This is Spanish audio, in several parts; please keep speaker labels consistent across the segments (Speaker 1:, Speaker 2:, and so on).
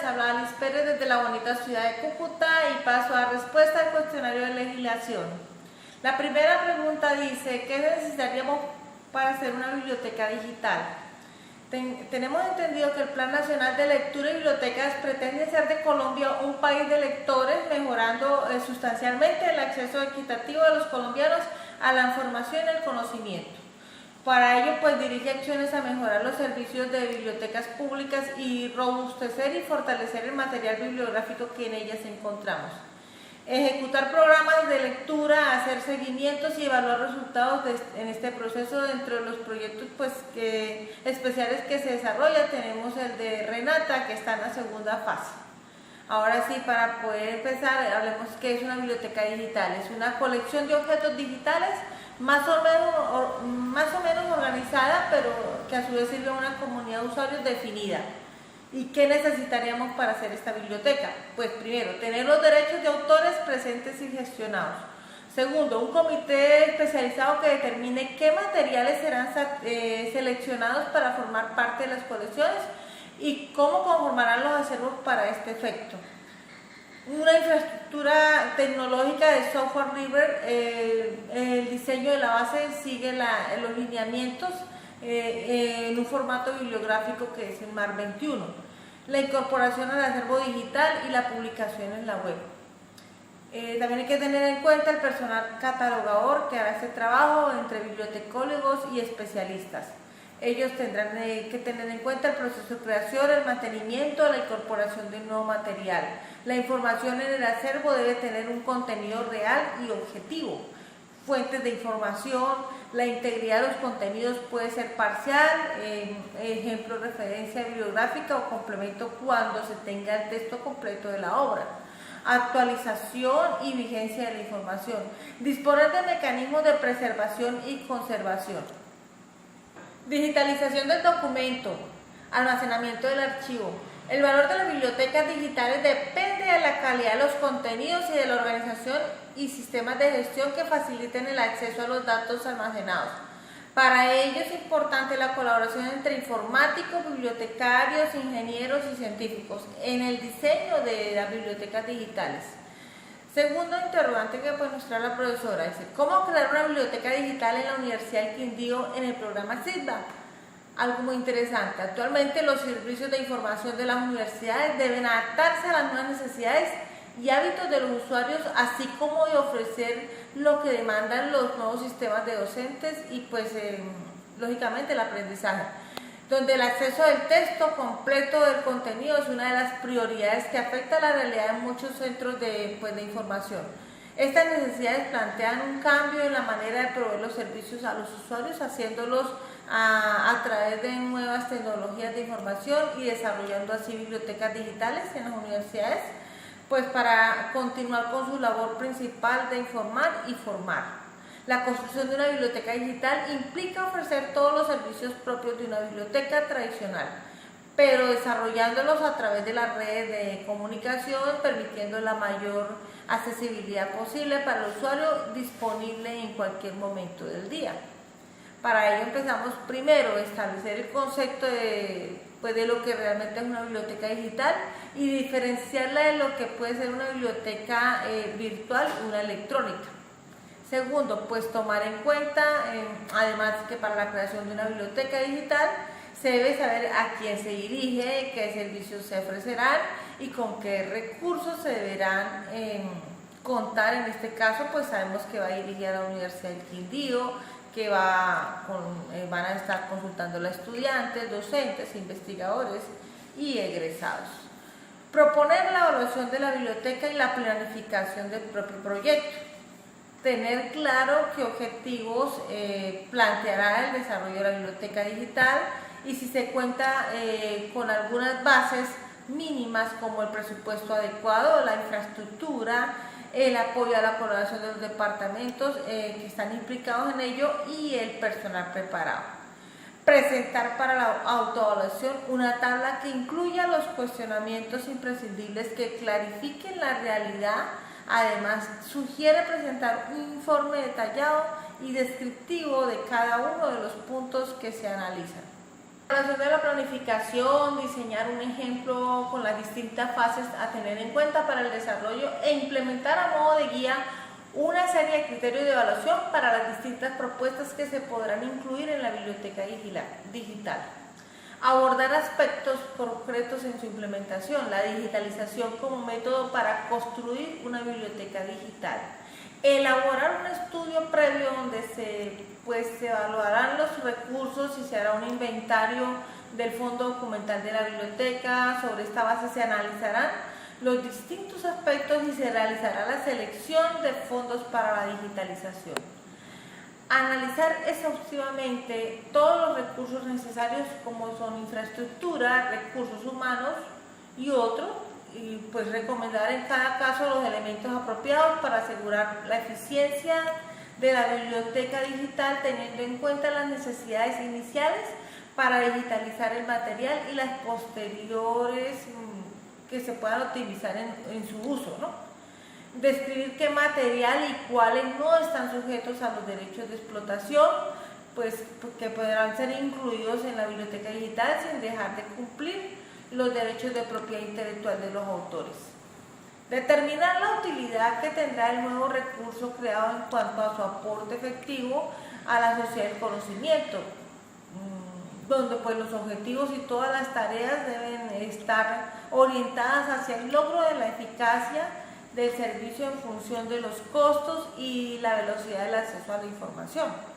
Speaker 1: les habla Alice Pérez desde la bonita ciudad de Cúcuta y paso a respuesta al cuestionario de legislación. La primera pregunta dice, ¿qué necesitaríamos para hacer una biblioteca digital? Tenemos entendido que el Plan Nacional de Lectura y Bibliotecas pretende hacer de Colombia un país de lectores, mejorando sustancialmente el acceso equitativo de los colombianos a la información y el conocimiento. Para ello, pues dirige acciones a mejorar los servicios de bibliotecas públicas y robustecer y fortalecer el material bibliográfico que en ellas encontramos. Ejecutar programas de lectura, hacer seguimientos y evaluar resultados en este proceso. Dentro de los proyectos especiales que se desarrolla tenemos el de Renata, que está en la segunda fase. Ahora sí, para poder empezar, hablemos qué es una biblioteca digital. Es una colección de objetos digitales más o menos organizada, pero que a su vez sirve a una comunidad de usuarios definida. ¿Y qué necesitaríamos para hacer esta biblioteca? Pues primero, tener los derechos de autores presentes y gestionados. Segundo, un comité especializado que determine qué materiales serán seleccionados para formar parte de las colecciones y cómo conformarán los acervos para este efecto. Una infraestructura tecnológica de software libre. El diseño de la base sigue los lineamientos en un formato bibliográfico que es el MAR 21, la incorporación al acervo digital y la publicación en la web. También hay que tener en cuenta el personal catalogador que hará este trabajo entre bibliotecólogos y especialistas. Ellos tendrán que tener en cuenta el proceso de creación, el mantenimiento, la incorporación de un nuevo material. La información en el acervo debe tener un contenido real y objetivo. Fuentes de información, la integridad de los contenidos puede ser parcial, ejemplo, referencia bibliográfica o complemento cuando se tenga el texto completo de la obra. Actualización y vigencia de la información. Disponer de mecanismos de preservación y conservación. Digitalización del documento, almacenamiento del archivo. El valor de las bibliotecas digitales depende de la calidad de los contenidos y de la organización y sistemas de gestión que faciliten el acceso a los datos almacenados. Para ello es importante la colaboración entre informáticos, bibliotecarios, ingenieros y científicos en el diseño de las bibliotecas digitales. Segundo interrogante que puede mostrar la profesora, dice, ¿cómo crear una biblioteca digital en la Universidad del Quindío en el programa SIDBA? Algo muy interesante. Actualmente los servicios de información de las universidades deben adaptarse a las nuevas necesidades y hábitos de los usuarios, así como de ofrecer lo que demandan los nuevos sistemas de docentes y lógicamente el aprendizaje, donde el acceso del texto completo del contenido es una de las prioridades que afecta a la realidad de muchos centros de información. Estas necesidades plantean un cambio en la manera de proveer los servicios a los usuarios, haciéndolos a través de nuevas tecnologías de información y desarrollando así bibliotecas digitales en las universidades, pues para continuar con su labor principal de informar y formar. La construcción de una biblioteca digital implica ofrecer todos los servicios propios de una biblioteca tradicional, pero desarrollándolos a través de las redes de comunicación, permitiendo la mayor accesibilidad posible para el usuario, disponible en cualquier momento del día. Para ello empezamos primero a establecer el concepto de lo que realmente es una biblioteca digital y diferenciarla de lo que puede ser una biblioteca virtual y una electrónica. Segundo, pues tomar en cuenta, además que para la creación de una biblioteca digital se debe saber a quién se dirige, qué servicios se ofrecerán y con qué recursos se deberán contar. En este caso, pues sabemos que va dirigida a la Universidad del Quindío, que van a estar consultando a estudiantes, docentes, investigadores y egresados. Proponer la evaluación de la biblioteca y la planificación del propio proyecto. Tener claro qué objetivos planteará el desarrollo de la biblioteca digital y si se cuenta con algunas bases mínimas como el presupuesto adecuado, la infraestructura, el apoyo a la colaboración de los departamentos que están implicados en ello y el personal preparado. Presentar para la autoevaluación una tabla que incluya los cuestionamientos imprescindibles que clarifiquen la realidad. Además, sugiere presentar un informe detallado y descriptivo de cada uno de los puntos que se analizan. Elaboración de la planificación, diseñar un ejemplo con las distintas fases a tener en cuenta para el desarrollo e implementar a modo de guía una serie de criterios de evaluación para las distintas propuestas que se podrán incluir en la biblioteca digital. Abordar aspectos concretos en su implementación, la digitalización como método para construir una biblioteca digital. Elaborar un estudio previo donde se evaluarán los recursos y se hará un inventario del fondo documental de la biblioteca. Sobre esta base se analizarán los distintos aspectos y se realizará la selección de fondos para la digitalización. Analizar exhaustivamente todos los recursos necesarios como son infraestructura, recursos humanos y otros, y pues recomendar en cada caso los elementos apropiados para asegurar la eficiencia de la biblioteca digital teniendo en cuenta las necesidades iniciales para digitalizar el material y las posteriores que se puedan utilizar en su uso, ¿no? Describir qué material y cuáles no están sujetos a los derechos de explotación, pues que podrán ser incluidos en la biblioteca digital sin dejar de cumplir los derechos de propiedad intelectual de los autores. Determinar la utilidad que tendrá el nuevo recurso creado en cuanto a su aporte efectivo a la sociedad del conocimiento, donde pues los objetivos y todas las tareas deben estar orientadas hacia el logro de la eficacia del servicio en función de los costos y la velocidad del acceso a la información.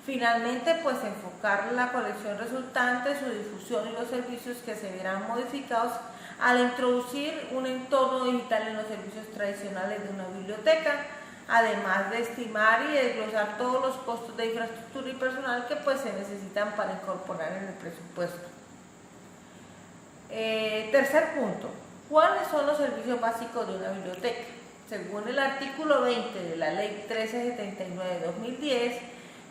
Speaker 1: Finalmente, pues enfocar la colección resultante, su difusión y los servicios que se verán modificados al introducir un entorno digital en los servicios tradicionales de una biblioteca, además de estimar y desglosar todos los costos de infraestructura y personal que pues se necesitan para incorporar en el presupuesto. Tercer punto, ¿cuáles son los servicios básicos de una biblioteca? Según el artículo 20 de la Ley 1379 de 2010,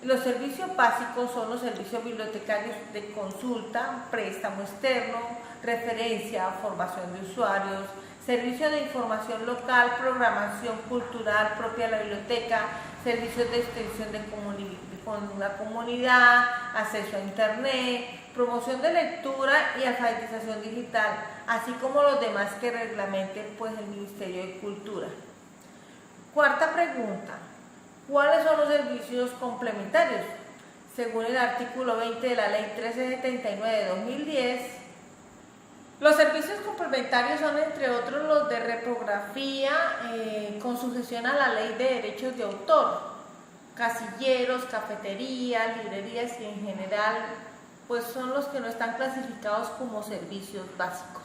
Speaker 1: los servicios básicos son los servicios bibliotecarios de consulta, préstamo externo, referencia, formación de usuarios, servicios de información local, programación cultural propia de la biblioteca, servicios de extensión con la comunidad, acceso a internet, promoción de lectura y alfabetización digital, así como los demás que reglamente pues el Ministerio de Cultura. Cuarta pregunta, ¿cuáles son los servicios complementarios? Según el artículo 20 de la Ley 1379 de 2010, los servicios complementarios son entre otros los de reprografía con sujeción a la Ley de Derechos de Autor, casilleros, cafeterías, librerías y en general pues son los que no están clasificados como servicios básicos.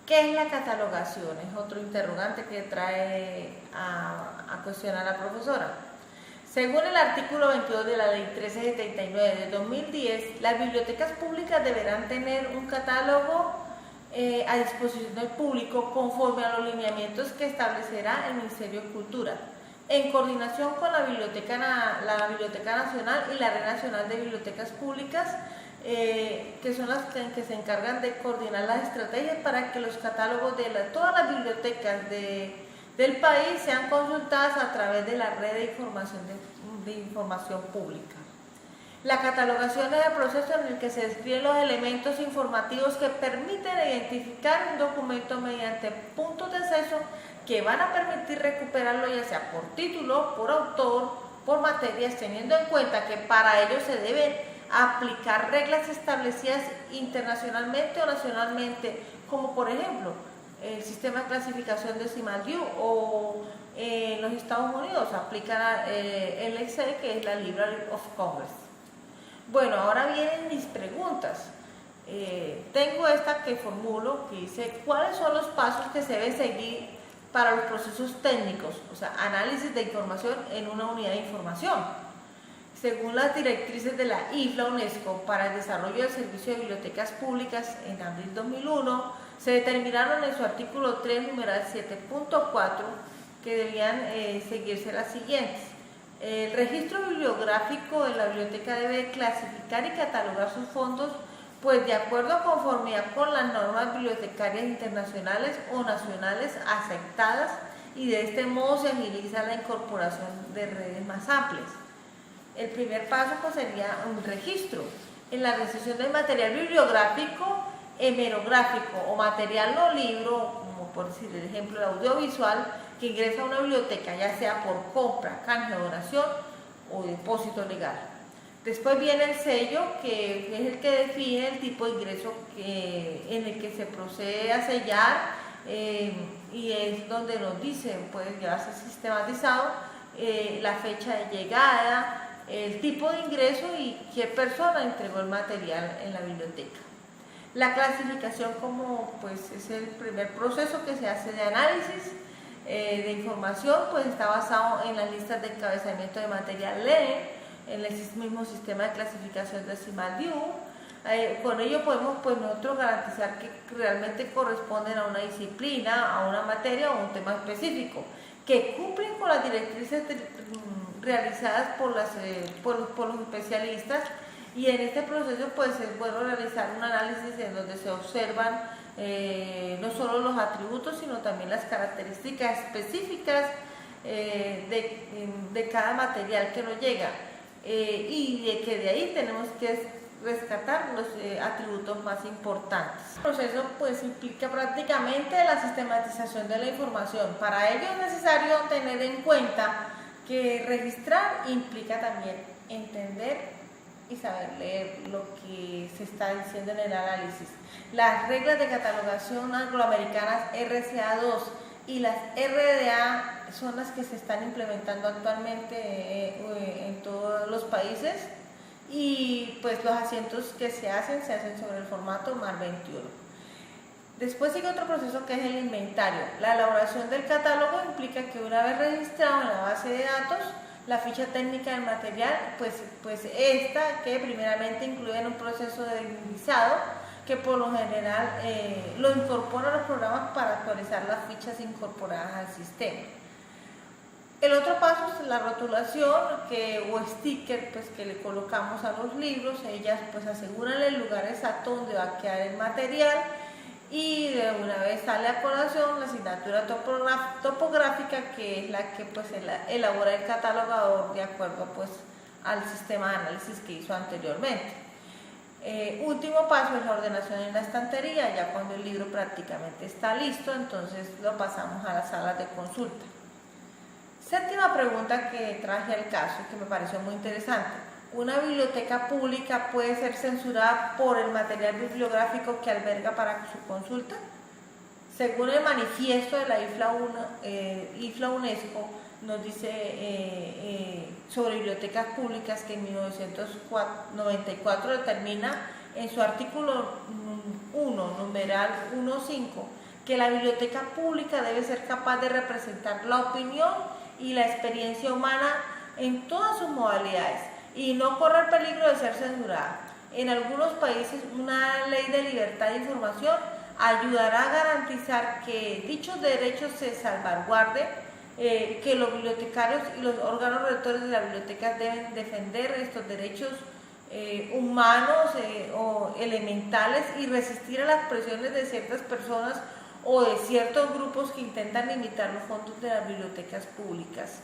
Speaker 1: ¿Qué es la catalogación? Es otro interrogante que trae a cuestionar a la profesora. Según el artículo 22 de la Ley 1379 de 2010, las bibliotecas públicas deberán tener un catálogo a disposición del público conforme a los lineamientos que establecerá el Ministerio de Cultura, en coordinación con la Biblioteca Nacional y la Red Nacional de Bibliotecas Públicas, que son las que se encargan de coordinar las estrategias para que los catálogos de todas las bibliotecas del país sean consultadas a través de la red de información pública. La catalogación es el proceso en el que se describen los elementos informativos que permiten identificar un documento mediante puntos de acceso que van a permitir recuperarlo ya sea por título, por autor, por materias, teniendo en cuenta que para ello se deben aplicar reglas establecidas internacionalmente o nacionalmente, como por ejemplo el sistema de clasificación decimal U, o en los Estados Unidos aplican el LC, que es la Library of Congress. Bueno, ahora vienen mis preguntas. Tengo esta que formulo, que dice, ¿cuáles son los pasos que se deben seguir para los procesos técnicos? O sea, análisis de información en una unidad de información. Según las directrices de la IFLA UNESCO para el desarrollo del servicio de bibliotecas públicas en abril 2001, se determinaron en su artículo 3, numeral 7.4, que debían seguirse las siguientes. El registro bibliográfico de la biblioteca debe clasificar y catalogar sus fondos, pues de acuerdo a conformidad con las normas bibliotecarias internacionales o nacionales aceptadas, y de este modo se agiliza la incorporación de redes más amplias. El primer paso pues sería un registro. en la recepción del material bibliográfico, hemerográfico o material no libro, como por decir el ejemplo el audiovisual, que ingresa a una biblioteca, ya sea por compra, canje, donación o depósito legal. Después viene el sello, que es el que define el tipo de ingreso en el que se procede a sellar, y es donde nos dice, puede llevarse sistematizado, la fecha de llegada, el tipo de ingreso y qué persona entregó el material en la biblioteca. La clasificación, como pues es el primer proceso que se hace de análisis de información, pues está basado en las listas de encabezamiento de material LEN, en el mismo sistema de clasificación decimal DIU. Con ello podemos pues nosotros garantizar que realmente corresponden a una disciplina, a una materia o a un tema específico, que cumplen con las directrices realizadas por los especialistas. Y en este proceso pues es bueno realizar un análisis en donde se observan no solo los atributos, sino también las características específicas de cada material que nos llega, y de que de ahí tenemos que rescatar los atributos más importantes. El proceso pues implica prácticamente la sistematización de la información. Para ello es necesario tener en cuenta que registrar implica también entender y saber leer lo que se está diciendo en el análisis. Las reglas de catalogación angloamericanas RCA2 y las RDA son las que se están implementando actualmente en todos los países, y pues los asientos que se hacen sobre el formato MAR 21. Después sigue otro proceso que es el inventario. La elaboración del catálogo implica que una vez registrado en la base de datos la ficha técnica del material, pues esta que primeramente incluye en un proceso de guisado que por lo general lo incorpora a los programas para actualizar las fichas incorporadas al sistema. El otro paso es la rotulación o sticker pues, que le colocamos a los libros. Ellas pues aseguran el lugar exacto donde va a quedar el material, y de una vez sale a colación la asignatura topográfica, que es la que pues elabora el catalogador de acuerdo pues al sistema de análisis que hizo anteriormente. Último paso es la ordenación en la estantería. Ya cuando el libro prácticamente está listo, entonces lo pasamos a las salas de consulta. Séptima pregunta que traje al caso y que me pareció muy interesante. ¿Una biblioteca pública puede ser censurada por el material bibliográfico que alberga para su consulta? Según el manifiesto de la IFLA UNESCO, nos dice sobre bibliotecas públicas, que en 1994 determina en su artículo 1, numeral 1.5, que la biblioteca pública debe ser capaz de representar la opinión y la experiencia humana en todas sus modalidades y no correr peligro de ser censurada. En algunos países una ley de libertad de información ayudará a garantizar que dichos derechos se salvaguarden, que los bibliotecarios y los órganos rectores de las bibliotecas deben defender estos derechos humanos o elementales y resistir a las presiones de ciertas personas o de ciertos grupos que intentan limitar los fondos de las bibliotecas públicas.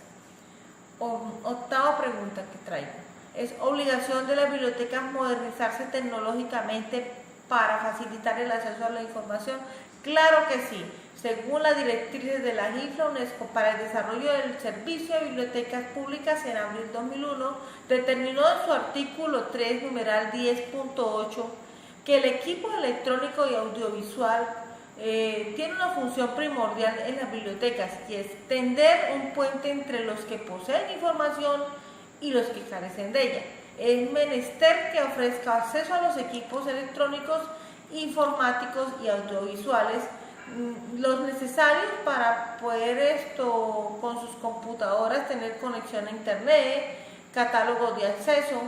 Speaker 1: Octava pregunta que traigo. ¿Es obligación de las bibliotecas modernizarse tecnológicamente para facilitar el acceso a la información? Claro que sí. Según las directrices de la IFLA UNESCO para el desarrollo del servicio de bibliotecas públicas, en abril de 2001, determinó en su artículo 3, numeral 10.8, que el equipo electrónico y audiovisual tiene una función primordial en las bibliotecas, y es tender un puente entre los que poseen información y los que carecen de ella. Es menester que ofrezca acceso a los equipos electrónicos, informáticos y audiovisuales, los necesarios para poder con sus computadoras tener conexión a internet, catálogos de acceso.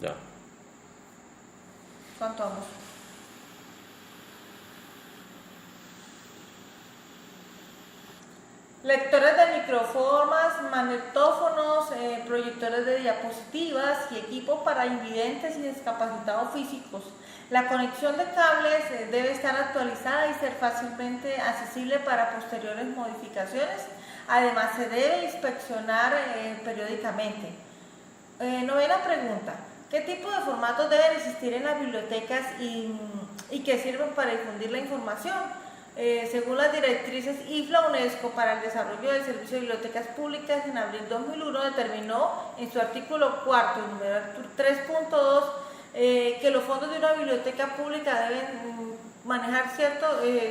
Speaker 2: Ya.
Speaker 1: ¿Cuánto vamos? Lectores de microformas, magnetófonos, proyectores de diapositivas y equipos para invidentes y discapacitados físicos. La conexión de cables debe estar actualizada y ser fácilmente accesible para posteriores modificaciones. Además, se debe inspeccionar periódicamente. Novena pregunta. ¿Qué tipo de formatos deben existir en las bibliotecas y qué sirven para difundir la información? Según las directrices IFLA, UNESCO para el desarrollo del servicio de bibliotecas públicas en abril 2001 determinó en su artículo 4, numeral 3.2, que los fondos de una biblioteca pública deben manejar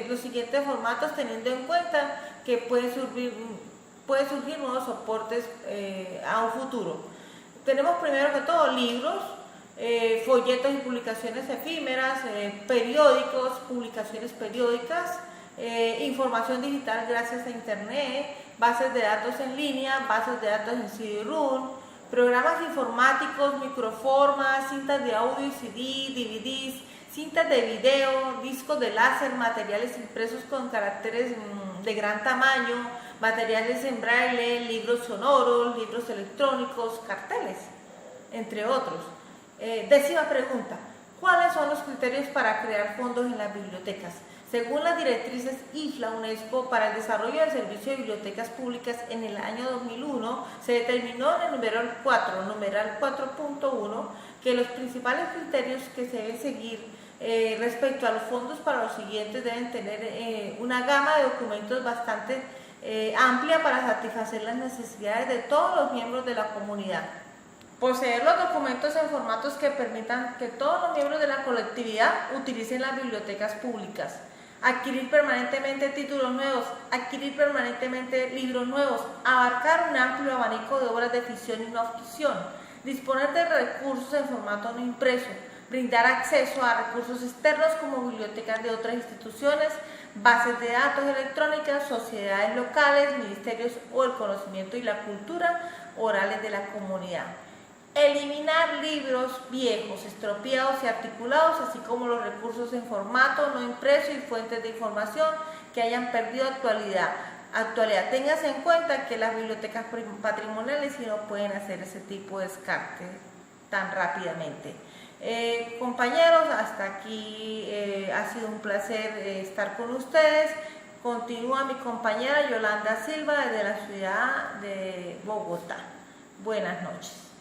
Speaker 1: los siguientes formatos, teniendo en cuenta que pueden surgir nuevos soportes a un futuro. Tenemos primero que todo libros, folletos y publicaciones efímeras, periódicos, publicaciones periódicas, información digital gracias a internet, bases de datos en línea, bases de datos en CD-ROM, programas informáticos, microformas, cintas de audio y CD, DVDs, cintas de video, discos de láser, materiales impresos con caracteres de gran tamaño, materiales en braille, libros sonoros, libros electrónicos, carteles, entre otros. Décima pregunta: ¿cuáles son los criterios para crear fondos en las bibliotecas? Según las directrices IFLA UNESCO para el desarrollo del servicio de bibliotecas públicas en el año 2001, se determinó en el numeral 4, numeral 4.1, que los principales criterios que se deben seguir respecto a los fondos para los siguientes deben tener una gama de documentos bastante amplia para satisfacer las necesidades de todos los miembros de la comunidad. Poseer los documentos en formatos que permitan que todos los miembros de la colectividad utilicen las bibliotecas públicas. Adquirir permanentemente títulos nuevos, adquirir permanentemente libros nuevos, abarcar un amplio abanico de obras de ficción y no ficción, disponer de recursos en formato no impreso, brindar acceso a recursos externos como bibliotecas de otras instituciones, bases de datos electrónicas, sociedades locales, ministerios o el conocimiento y la cultura orales de la comunidad. Eliminar libros viejos, estropeados y articulados, así como los recursos en formato no impreso y fuentes de información que hayan perdido actualidad. Téngase en cuenta que las bibliotecas patrimoniales sí no pueden hacer ese tipo de descarte tan rápidamente. Compañeros, hasta aquí ha sido un placer estar con ustedes. Continúa mi compañera Yolanda Silva desde la ciudad de Bogotá. Buenas noches.